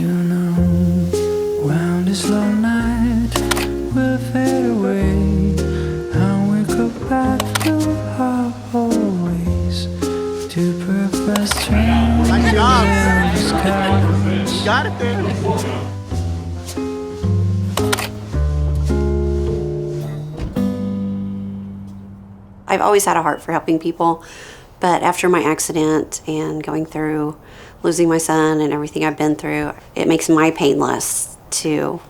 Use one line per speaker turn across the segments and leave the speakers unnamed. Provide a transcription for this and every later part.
You know, round this long night will fade away, and we go back to our old ways, to perfect strangers.
Nice job. You got it there.
I've always had a heart for helping people, but after my accident and going through losing my son and everything I've been through, it makes my pain less to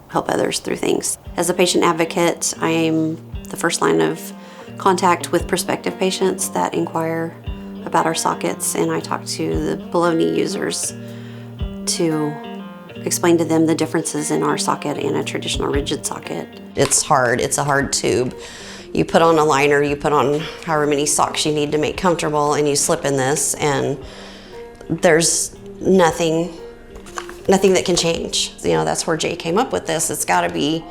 help others through things. As a patient advocate, I'm the first line of contact with prospective patients that inquire about our sockets, and I talk to the below-knee users to explain to them the differences in our socket and a traditional rigid socket. It's hard. It's a hard tube. You put on a liner, you put on however many socks you need to make comfortable, and you slip in this, and there's nothing that can change. You know, that's where Jay came up with this. There's gotta be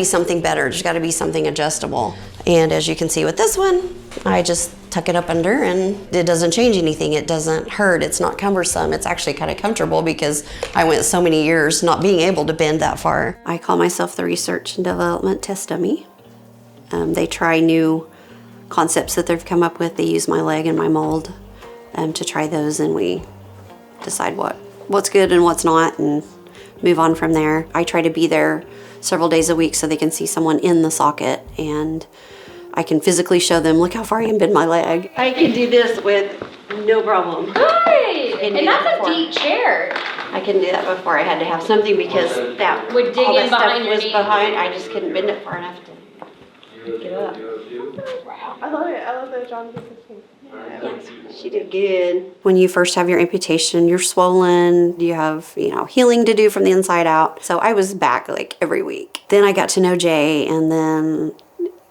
something better. There's gotta be something adjustable. And as you can see with this one, I just tuck it up under and it doesn't change anything. It doesn't hurt, it's not cumbersome. It's actually kind of comfortable because I went so many years not being able to bend that far. I call myself the research and development test dummy. They try new concepts that they've come up with. They use my leg and my mold to try those, and we decide what's good and what's not and move on from there. I try to be there several days a week so they can see someone in the socket, and I can physically show them, look how far I can bend my leg. I can do this with no problem.
Good! And that's a deep chair.
I couldn't do that before. I had to have something because that
Would dig
all
in
that
behind
stuff
your
was
knee.
behind. I just couldn't bend it far enough to get up.
I love it. I love that John did this thing.
Yes, she did good. When you first have your amputation, you're swollen, you have, healing to do from the inside out. So I was back like every week. Then I got to know Jay, and then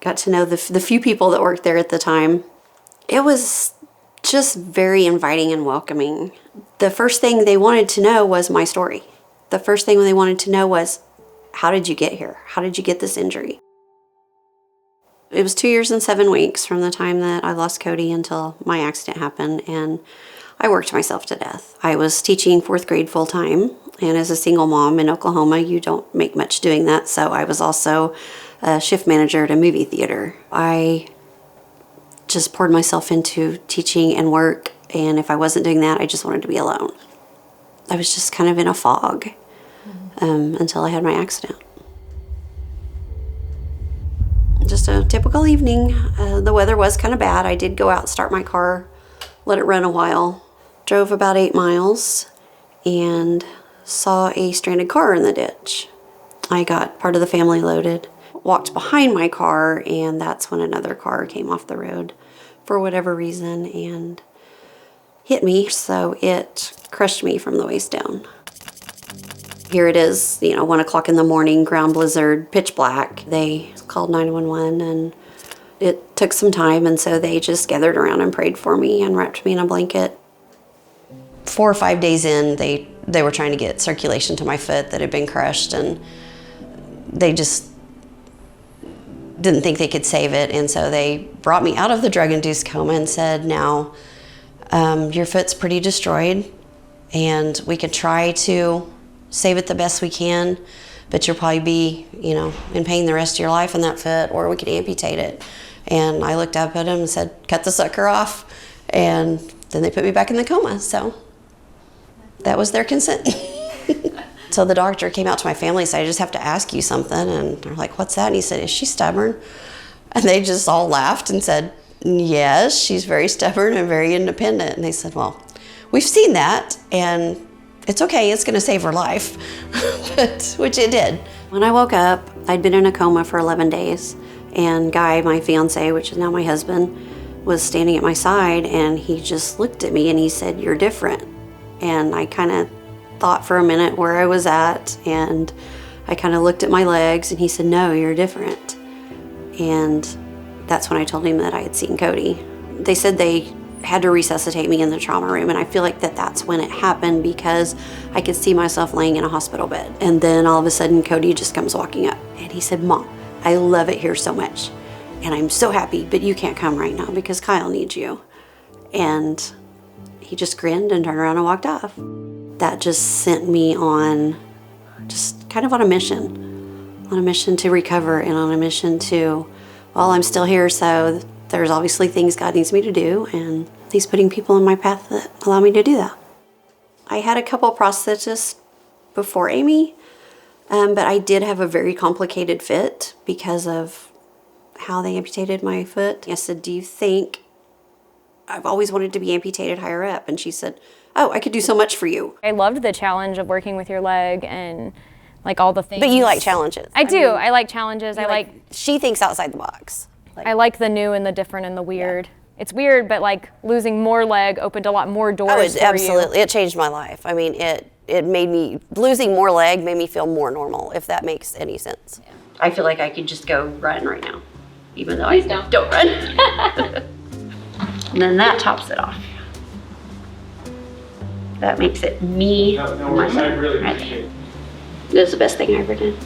got to know the few people that worked there at the time. It was just very inviting and welcoming. The first thing they wanted to know was my story. The first thing they wanted to know was, how did you get here? How did you get this injury? It was 2 years and 7 weeks from the time that I lost Cody until my accident happened, and I worked myself to death. I was teaching 4th grade full-time, and as a single mom in Oklahoma, you don't make much doing that, so I was also a shift manager at a movie theater. I just poured myself into teaching and work, and if I wasn't doing that, I just wanted to be alone. I was just kind of in a fog until I had my accident. Just a typical evening. The weather was kind of bad. I did go out, start my car, let it run a while. Drove about 8 miles and saw a stranded car in the ditch. I got part of the family loaded, walked behind my car, and that's when another car came off the road for whatever reason and hit me. So it crushed me from the waist down. Here it is, 1 o'clock in the morning, ground blizzard, pitch black. They called 911, and it took some time, and so they just gathered around and prayed for me and wrapped me in a blanket. 4 or 5 days in, they were trying to get circulation to my foot that had been crushed, and they just didn't think they could save it, and so they brought me out of the drug-induced coma and said, now, your foot's pretty destroyed, and we could try to save it the best we can, but you'll probably be, in pain the rest of your life in that foot, or we could amputate it. And I looked up at him and said, cut the sucker off. And then they put me back in the coma, so that was their consent. So the doctor came out to my family and said, I just have to ask you something. And they're like, what's that? And he said, is she stubborn? And they just all laughed and said, yes, she's very stubborn and very independent. And they said, well, we've seen that, and it's okay, it's gonna save her life, which it did. When I woke up, I'd been in a coma for 11 days, and Guy, my fiance, which is now my husband, was standing at my side, and he just looked at me and he said, you're different. And I kind of thought for a minute where I was at, and I kind of looked at my legs, and he said, no, you're different. And that's when I told him that I had seen Cody. They said they had to resuscitate me in the trauma room, and I feel like that's when it happened, because I could see myself laying in a hospital bed. And then all of a sudden Cody just comes walking up, and he said, Mom, I love it here so much, and I'm so happy, but you can't come right now because Kyle needs you. And he just grinned and turned around and walked off. that just sent me on just kind of on a mission to recover and on a mission to, well, I'm still here, so there's obviously things God needs me to do, and He's putting people in my path that allow me to do that. I had a couple of prosthetists before Amy, but I did have a very complicated fit because of how they amputated my foot. I said, do you think, I've always wanted to be amputated higher up, and she said, oh, I could do so much for you.
I loved the challenge of working with your leg and like all the things.
But you like challenges.
I do. I like challenges.
She thinks outside the box.
I like the new and the different and the weird. Yeah. It's weird, but like losing more leg opened a lot more doors for
absolutely.
you.
It changed my life. I mean, it made me, losing more leg made me feel more normal, if that makes any sense. Yeah. I feel like I could just go run right now, even though
Please
don't run. And then that tops it off. That makes it me, myself. I really appreciate it. This is the best thing I ever did.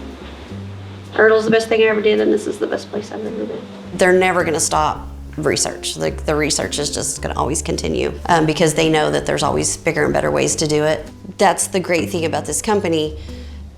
Hurdle's the best thing I ever did, and this is the best place I've ever been. They're never going to stop research. The research is just going to always continue because they know that there's always bigger and better ways to do it. That's the great thing about this company.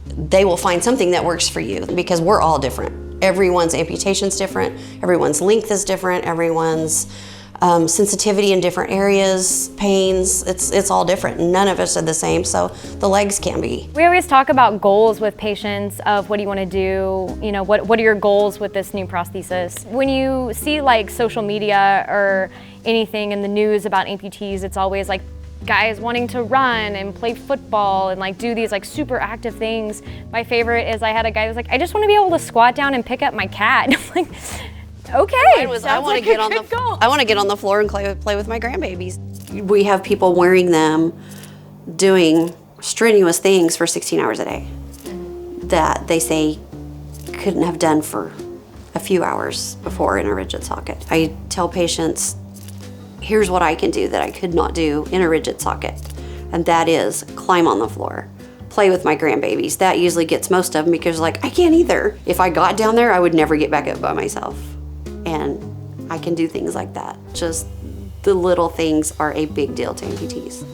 They will find something that works for you because we're all different. Everyone's amputation's different. Everyone's length is different. Everyone's sensitivity in different areas, pains, it's all different. None of us are the same, so the legs can be.
We always talk about goals with patients of what do you want to do, you know, what are your goals with this new prosthesis. When you see like social media or anything in the news about amputees, it's always like guys wanting to run and play football and like do these like super active things. My favorite is I had a guy who was like, I just want to be able to squat down and pick up my cat. I'm like, okay,
I want to get on the floor and play with my grandbabies. We have people wearing them, doing strenuous things for 16 hours a day that they say couldn't have done for a few hours before in a rigid socket. I tell patients, here's what I can do that I could not do in a rigid socket, and that is climb on the floor, play with my grandbabies. That usually gets most of them because like, I can't either. If I got down there, I would never get back up by myself. And I can do things like that. Just the little things are a big deal to amputees.